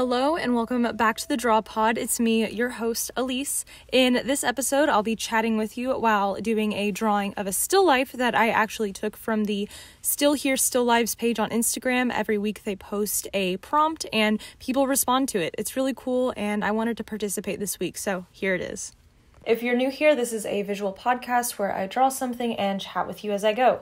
Hello and welcome back to the Draw Pod. It's me, your host, Elyse. In this episode, I'll be chatting with you while doing a drawing of a still life that I actually took from the Still Here Still Lives page on Instagram. Every week they post a prompt and people respond to it. It's really cool and I wanted to participate this week, so here it is. If you're new here, this is a visual podcast where I draw something and chat with you as I go.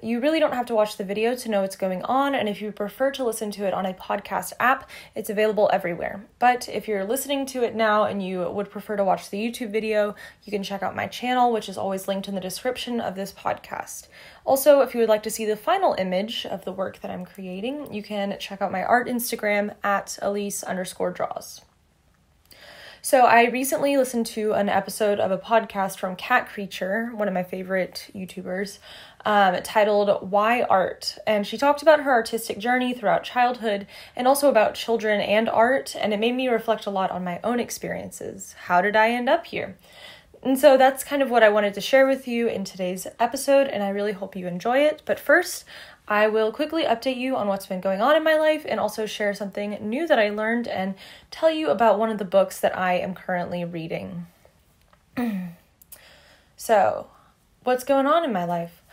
You really don't have to watch the video to know what's going on, and if you prefer to listen to it on a podcast app, it's available everywhere. But if you're listening to it now and you would prefer to watch the YouTube video, you can check out my channel, which is always linked in the description of this podcast. Also, if you would like to see the final image of the work that I'm creating, you can check out my art Instagram at Elyse_draws. So I recently listened to an episode of a podcast from Cat Creature, one of my favorite YouTubers, titled Why Art? And she talked about her artistic journey throughout childhood and also about children and art, and it made me reflect a lot on my own experiences. How did I end up here? And so that's kind of what I wanted to share with you in today's episode, and I really hope you enjoy it. But first, I will quickly update you on what's been going on in my life and also share something new that I learned and tell you about one of the books that I am currently reading. So, what's going on in my life?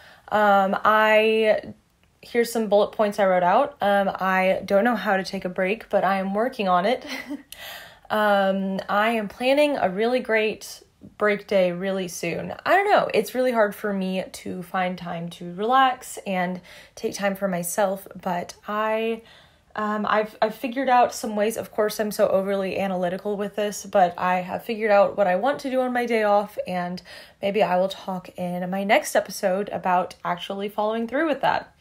Here's some bullet points I wrote out. I don't know how to take a break, but I am working on it. I am planning a really great break day really soon. I don't know. It's really hard for me to find time to relax and take time for myself, but I've figured out some ways. Of course, I'm so overly analytical with this, but I have figured out what I want to do on my day off, and maybe I will talk in my next episode about actually following through with that.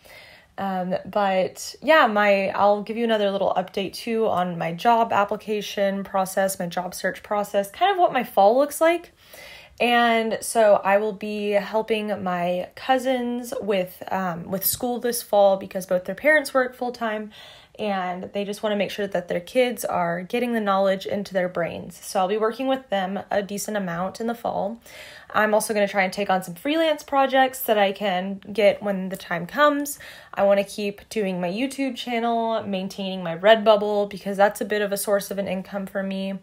But yeah, I'll give you another little update too on my job application process, my job search process, kind of what my fall looks like. And so I will be helping my cousins with school this fall because both their parents work full time and they just want to make sure that their kids are getting the knowledge into their brains. So I'll be working with them a decent amount in the fall. I'm also going to try and take on some freelance projects that I can get when the time comes. I want to keep doing my YouTube channel, maintaining my Redbubble because that's a bit of a source of an income for me.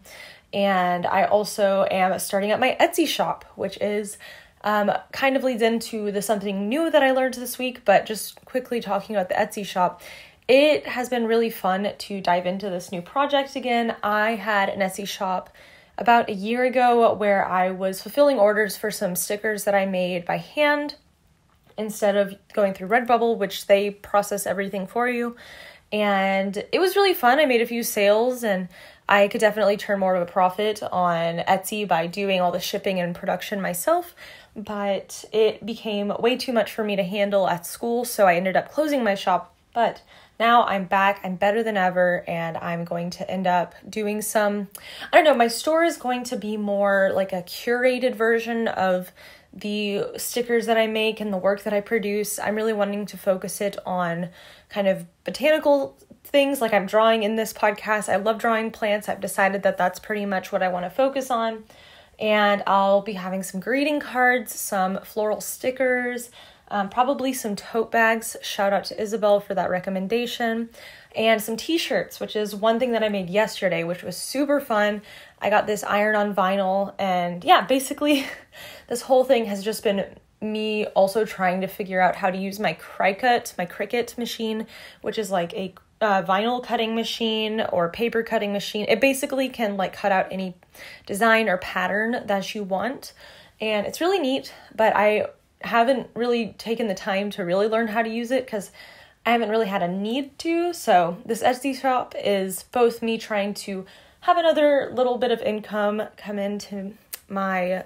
And I also am starting up my Etsy shop, which is kind of leads into the something new that I learned this week, but just quickly talking about the Etsy shop. It has been really fun to dive into this new project again. I had an Etsy shop about a year ago where I was fulfilling orders for some stickers that I made by hand instead of going through Redbubble, which they process everything for you. And it was really fun. I made a few sales and I could definitely turn more of a profit on Etsy by doing all the shipping and production myself, but it became way too much for me to handle at school, so I ended up closing my shop. But now I'm back, I'm better than ever, and I'm going to end up doing my store is going to be more like a curated version of the stickers that I make and the work that I produce. I'm really wanting to focus it on kind of botanical things like I'm drawing in this podcast. I love drawing plants. I've decided that that's pretty much what I want to focus on. And I'll be having some greeting cards, some floral stickers, probably some tote bags. Shout out to Isabel for that recommendation. And some t-shirts, which is one thing that I made yesterday, which was super fun. I got this iron-on vinyl, and yeah, basically this whole thing has just been me also trying to figure out how to use my Cricut machine, which is like a vinyl cutting machine or paper cutting machine. It basically can like cut out any design or pattern that you want, and it's really neat, but I haven't really taken the time to really learn how to use it because I haven't really had a need to. So this Etsy shop is both me trying to have another little bit of income come into my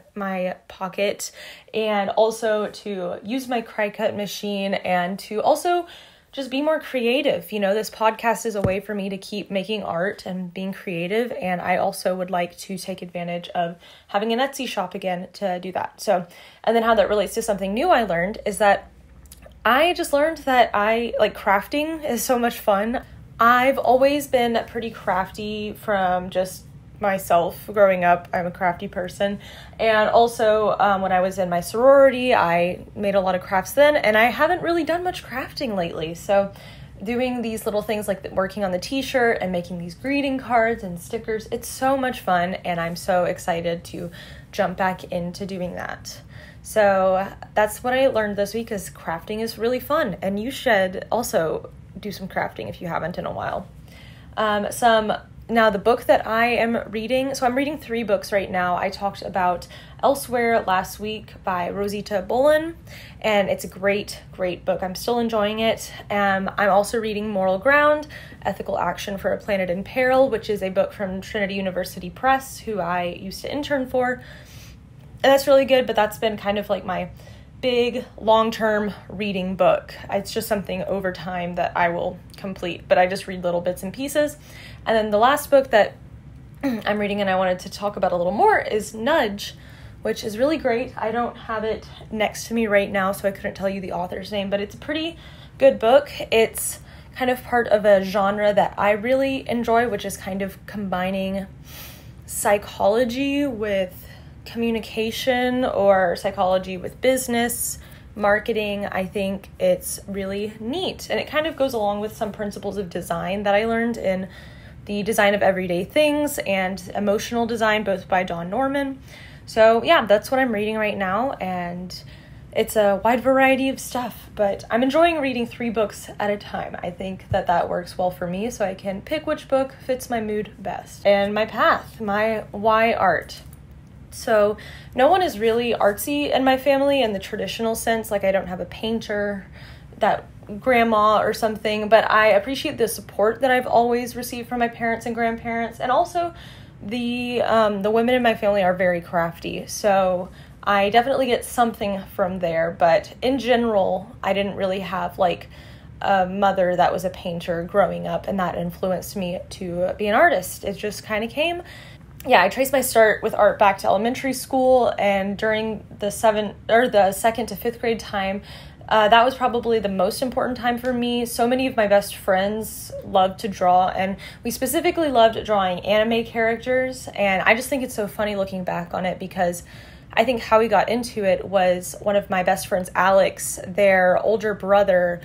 pocket and also to use my Cricut machine and to also just be more creative. You know, this podcast is a way for me to keep making art and being creative, and I also would like to take advantage of having an Etsy shop again to do that. So, and then how that relates to something new I learned is that I just learned that crafting is so much fun. I've always been pretty crafty from just myself growing up. I'm a crafty person. And also when I was in my sorority, I made a lot of crafts then, and I haven't really done much crafting lately. So doing these little things like working on the t-shirt and making these greeting cards and stickers. It's so much fun, and I'm so excited to jump back into doing that. So that's what I learned this week, is crafting is really fun, and you should also do some crafting if you haven't in a while. Now, the book that I am reading, so I'm reading 3 books right now. I talked about Elsewhere last week by Rosita Bolin, and it's a great, great book. I'm still enjoying it. I'm also reading Moral Ground, Ethical Action for a Planet in Peril, which is a book from Trinity University Press, who I used to intern for. And that's really good, but that's been kind of like my big long-term reading book. It's just something over time that I will complete, but I just read little bits and pieces. And then the last book that I'm reading and I wanted to talk about a little more is Nudge, which is really great. I don't have it next to me right now, so I couldn't tell you the author's name, but it's a pretty good book. It's kind of part of a genre that I really enjoy, which is kind of combining psychology with communication, or psychology with business, marketing. I think it's really neat, and it kind of goes along with some principles of design that I learned in the Design of Everyday Things and Emotional Design, both by Don Norman. So yeah, that's what I'm reading right now, and it's a wide variety of stuff, but I'm enjoying reading 3 books at a time. I think that works well for me, so I can pick which book fits my mood best. And my path, my why art. So no one is really artsy in my family in the traditional sense. Like, I don't have a painter, that grandma or something, but I appreciate the support that I've always received from my parents and grandparents. And also the women in my family are very crafty. So I definitely get something from there. But in general, I didn't really have like a mother that was a painter growing up, and that influenced me to be an artist. It just kind of came. Yeah, I traced my start with art back to elementary school, and during the second to 5th grade time, that was probably the most important time for me. So many of my best friends loved to draw, and we specifically loved drawing anime characters, and I just think it's so funny looking back on it, because I think how we got into it was one of my best friends, Alex, their older brother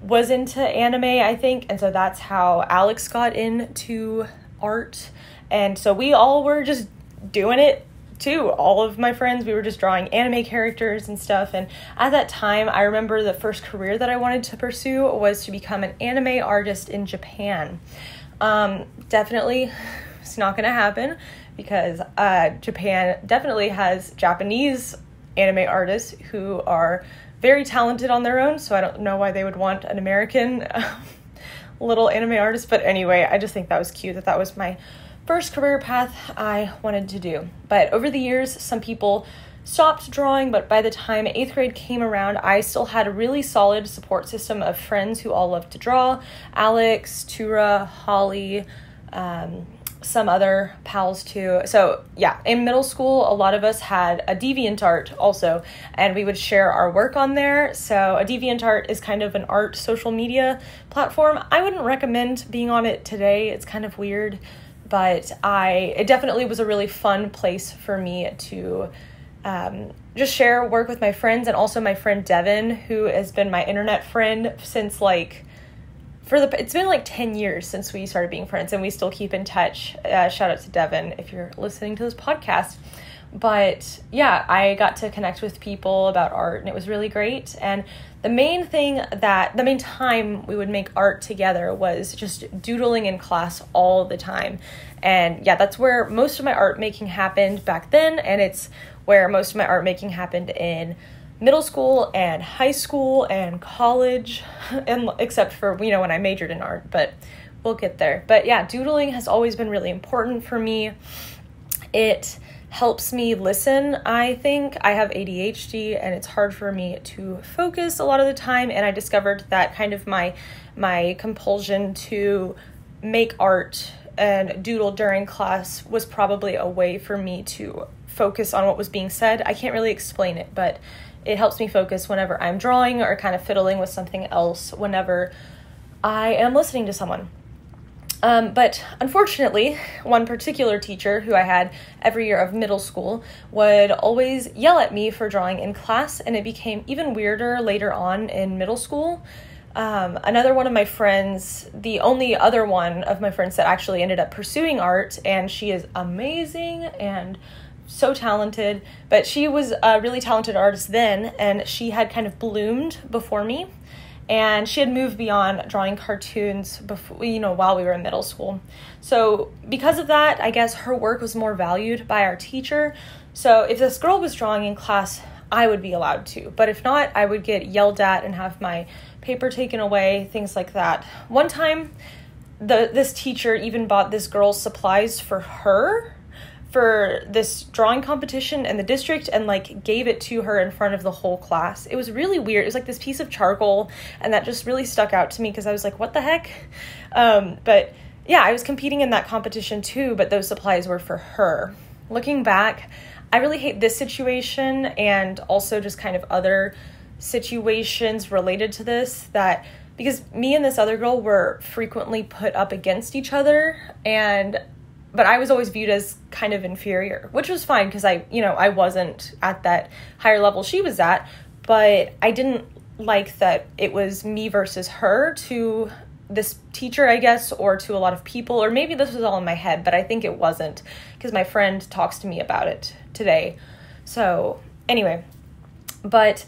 was into anime, I think, and so that's how Alex got into art. And so we all were just doing it too. All of my friends, we were just drawing anime characters and stuff. And at that time, I remember the first career that I wanted to pursue was to become an anime artist in Japan. Definitely, it's not going to happen, because Japan definitely has Japanese anime artists who are very talented on their own. So I don't know why they would want an American little anime artist. But anyway, I just think that was cute, that was my first career path I wanted to do. But over the years, some people stopped drawing, but by the time 8th grade came around, I still had a really solid support system of friends who all loved to draw. Alex, Tura, Holly, some other pals too. So yeah, in middle school, a lot of us had a DeviantArt also, and we would share our work on there. So a DeviantArt is kind of an art social media platform. I wouldn't recommend being on it today. It's kind of weird. But it definitely was a really fun place for me to just share work with my friends, and also my friend Devin, who has been my internet friend since it's been like 10 years since we started being friends, and we still keep in touch. Shout out to Devin if you're listening to this podcast. But yeah, I got to connect with people about art, and it was really great. And the main time we would make art together was just doodling in class all the time. And yeah, that's where most of my art making happened back then, and it's where most of my art making happened in middle school and high school and college, and except for, when I majored in art, but we'll get there. But yeah, doodling has always been really important for me. It helps me listen. I think I have ADHD, and it's hard for me to focus a lot of the time, and I discovered that kind of my compulsion to make art and doodle during class was probably a way for me to focus on what was being said. I can't really explain it, but it helps me focus whenever I'm drawing or kind of fiddling with something else whenever I am listening to someone. But unfortunately, one particular teacher who I had every year of middle school would always yell at me for drawing in class, and it became even weirder later on in middle school. Another one of my friends, the only other one of my friends that actually ended up pursuing art, and she is amazing and so talented, but she was a really talented artist then, and she had kind of bloomed before me, and she had moved beyond drawing cartoons before, while we were in middle school. So because of that, I guess her work was more valued by our teacher. So if this girl was drawing in class, I would be allowed to, but if not, I would get yelled at and have my paper taken away, things like that. One time, this teacher even bought this girl's supplies for her for this drawing competition in the district and like gave it to her in front of the whole class. It was really weird. It was like this piece of charcoal, and that just really stuck out to me because I was like, what the heck? But yeah, I was competing in that competition too, but those supplies were for her. Looking back, I really hate this situation and also just kind of other situations related to this, that because me and this other girl were frequently put up against each other, but I was always viewed as kind of inferior, which was fine because I wasn't at that higher level she was at, but I didn't like that it was me versus her to this teacher, I guess, or to a lot of people, or maybe this was all in my head, but I think it wasn't because my friend talks to me about it today. So anyway, but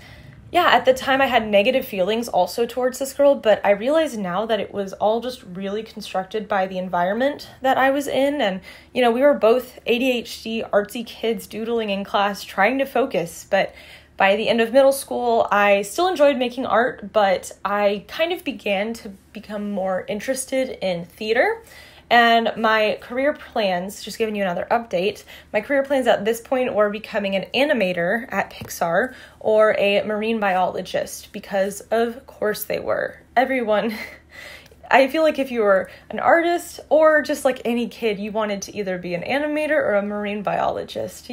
yeah, at the time I had negative feelings also towards this girl, but I realize now that it was all just really constructed by the environment that I was in. And, we were both ADHD, artsy kids doodling in class, trying to focus. But by the end of middle school, I still enjoyed making art, but I kind of began to become more interested in theater. And my career plans, just giving you another update, my career plans at this point were becoming an animator at Pixar or a marine biologist, because of course they were. Everyone, I feel like if you were an artist or just like any kid, you wanted to either be an animator or a marine biologist.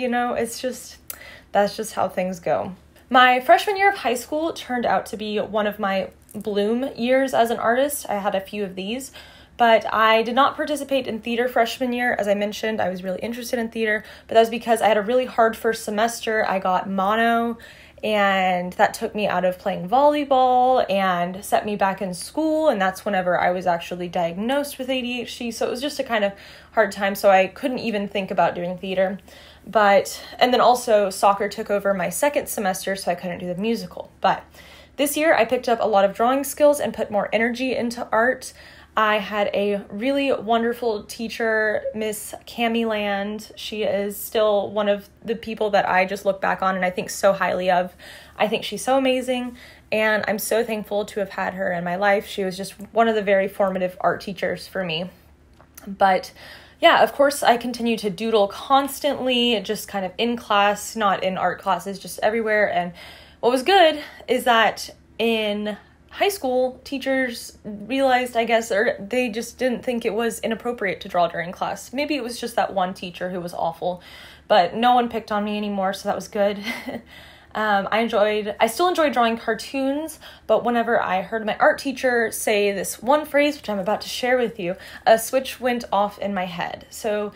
That's just how things go. My freshman year of high school turned out to be one of my bloom years as an artist. I had a few of these. But I did not participate in theater freshman year. As I mentioned, I was really interested in theater, but that was because I had a really hard first semester. I got mono, and that took me out of playing volleyball and set me back in school, and that's whenever I was actually diagnosed with ADHD, so it was just a kind of hard time, so I couldn't even think about doing theater. And then also soccer took over my second semester, so I couldn't do the musical. But this year I picked up a lot of drawing skills and put more energy into art. I had a really wonderful teacher, Miss Cami Land. She is still one of the people that I just look back on and I think so highly of. I think she's so amazing, and I'm so thankful to have had her in my life. She was just one of the very formative art teachers for me. But yeah, of course, I continue to doodle constantly, just kind of in class, not in art classes, just everywhere. And what was good is that in high school, teachers realized, I guess, or they just didn't think it was inappropriate to draw during class. Maybe it was just that one teacher who was awful, but no one picked on me anymore, so that was good. I still enjoyed drawing cartoons, but whenever I heard my art teacher say this one phrase, which I'm about to share with you, a switch went off in my head. So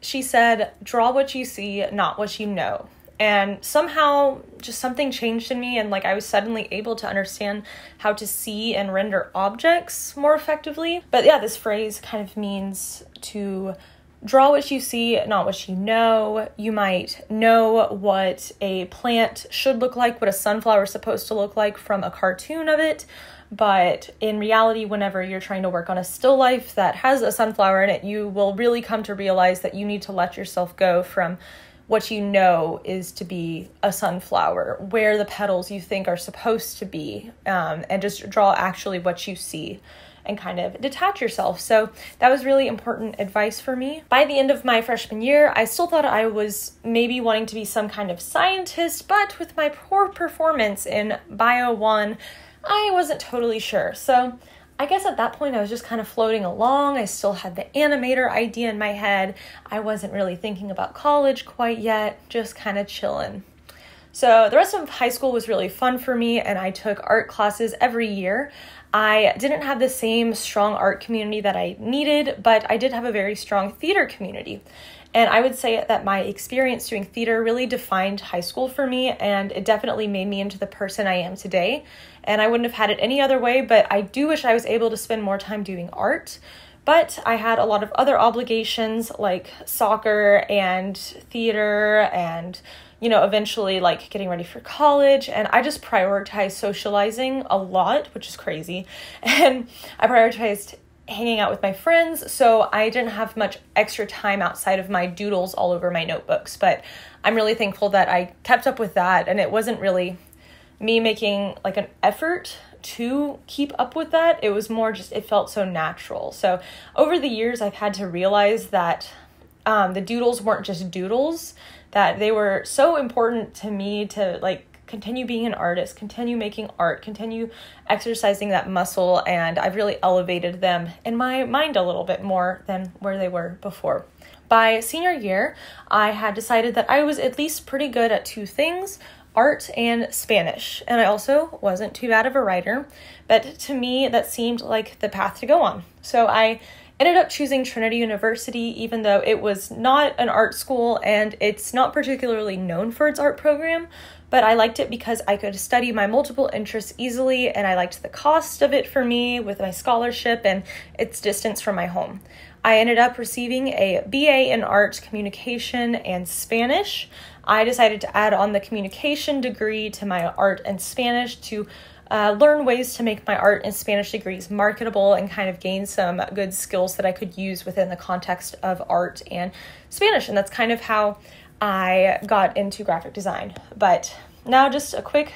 she said, "Draw what you see, not what you know." And somehow just something changed in me, and I was suddenly able to understand how to see and render objects more effectively. But yeah, this phrase kind of means to draw what you see, not what you know. You might know what a plant should look like, what a sunflower is supposed to look like from a cartoon of it. But in reality, whenever you're trying to work on a still life that has a sunflower in it, you will really come to realize that you need to let yourself go from what you know is to be a sunflower, where the petals you think are supposed to be, and just draw actually what you see and kind of detach yourself. So that was really important advice for me. By the end of my freshman year, I still thought I was maybe wanting to be some kind of scientist, but with my poor performance in Bio 1, I wasn't totally sure. So I guess at that point I was just kind of floating along. I still had the animator idea in my head. I wasn't really thinking about college quite yet, just kind of chilling. So the rest of high school was really fun for me, and I took art classes every year. I didn't have the same strong art community that I needed, but I did have a very strong theater community. And I would say that my experience doing theater really defined high school for me, and it definitely made me into the person I am today. And I wouldn't have had it any other way, but I do wish I was able to spend more time doing art. But I had a lot of other obligations like soccer and theater and, eventually like getting ready for college. And I just prioritized socializing a lot, which is crazy. And I prioritized hanging out with my friends. So I didn't have much extra time outside of my doodles all over my notebooks. But I'm really thankful that I kept up with that. And it wasn't really me making like an effort to keep up with that. It was more just, it felt so natural. So over the years, I've had to realize that the doodles weren't just doodles, that they were so important to me to like continue being an artist, continue making art, continue exercising that muscle. And I've really elevated them in my mind a little bit more than where they were before. By senior year, I had decided that I was at least pretty good at two things: art and Spanish. And I also wasn't too bad of a writer, but to me that seemed like the path to go on. So I ended up choosing Trinity University, even though it was not an art school and it's not particularly known for its art program, but I liked it because I could study my multiple interests easily, and I liked the cost of it for me with my scholarship and its distance from my home. I ended up receiving a BA in art communication and Spanish. I decided to add on the communication degree to my art and Spanish to learn ways to make my art and Spanish degrees marketable and kind of gain some good skills that I could use within the context of art and Spanish. And that's kind of how I got into graphic design. But now just a quick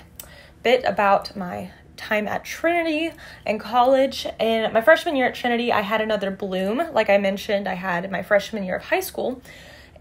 bit about my time at Trinity and college. In my freshman year at Trinity, I had another bloom. Like I mentioned, I had my freshman year of high school,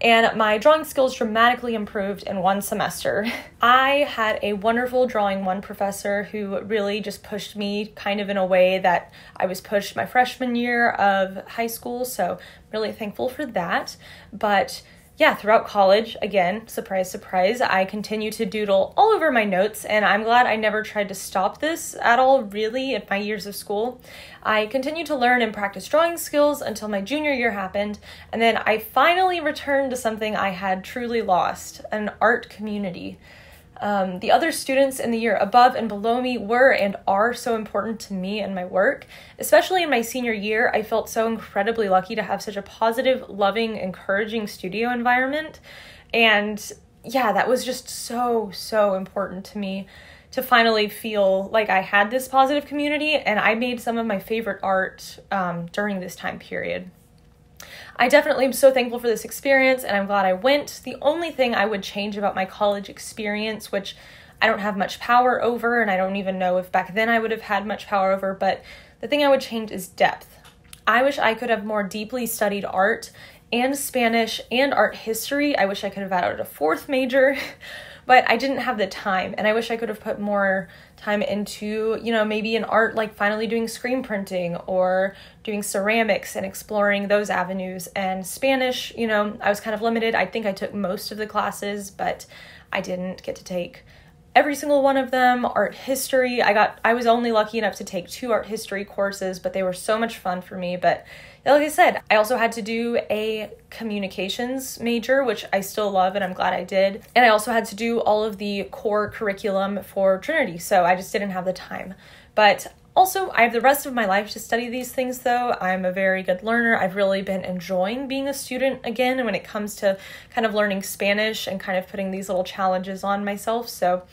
and my drawing skills dramatically improved in one semester. I had a wonderful drawing one professor who really just pushed me kind of in a way that I was pushed my freshman year of high school, so I'm really thankful for that. But yeah, throughout college, again, surprise, surprise, I continue to doodle all over my notes, and I'm glad I never tried to stop this at all, really, in my years of school. I continued to learn and practice drawing skills until my junior year happened, and then I finally returned to something I had truly lost: an art community. The other students in the year above and below me were and are so important to me and my work. Especially in my senior year, I felt so incredibly lucky to have such a positive, loving, encouraging studio environment. And yeah, that was just so, so important to me to finally feel like I had this positive community, and I made some of my favorite art during this time period. I definitely am so thankful for this experience, and I'm glad I went. The only thing I would change about my college experience, which I don't have much power over, and I don't even know if back then I would have had much power over, but the thing I would change is depth. I wish I could have more deeply studied art and Spanish and art history. I wish I could have added a fourth major, but I didn't have the time, and I wish I could have put more time into, maybe in art, like finally doing screen printing or doing ceramics and exploring those avenues. And Spanish, I was kind of limited. I think I took most of the classes, but I didn't get to take every single one of them. Art history, I was only lucky enough to take 2 art history courses, but they were so much fun for me. But like I said, I also had to do a communications major, which I still love and I'm glad I did. And I also had to do all of the core curriculum for Trinity, so I just didn't have the time. But also, I have the rest of my life to study these things, though. I'm a very good learner. I've really been enjoying being a student again when it comes to kind of learning Spanish and kind of putting these little challenges on myself. So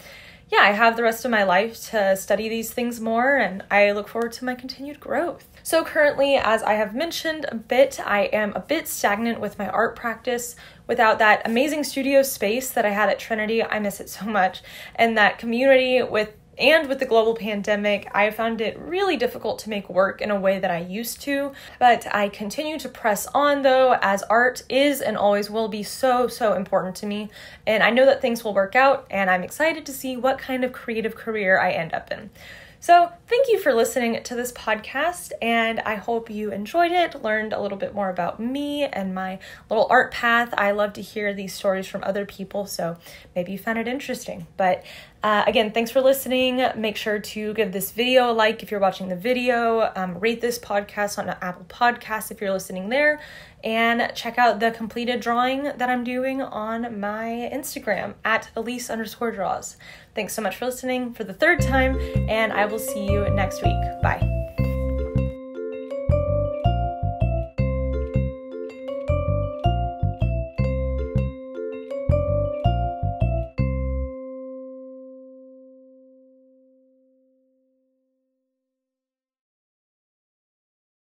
yeah, I have the rest of my life to study these things more, and I look forward to my continued growth. So currently, as I have mentioned a bit, I am a bit stagnant with my art practice. Without that amazing studio space that I had at Trinity, I miss it so much. And that community with the global pandemic, I found it really difficult to make work in a way that I used to. But I continue to press on, though, as art is and always will be so, so important to me. And I know that things will work out, and I'm excited to see what kind of creative career I end up in. So thank you for listening to this podcast, and I hope you enjoyed it, learned a little bit more about me and my little art path. I love to hear these stories from other people, so maybe you found it interesting. But Again, thanks for listening. Make sure to give this video a like if you're watching the video. Rate this podcast on Apple Podcasts if you're listening there. And check out the completed drawing that I'm doing on my Instagram at Elyse_draws. Thanks so much for listening for the third time, and I will see you next week. Bye.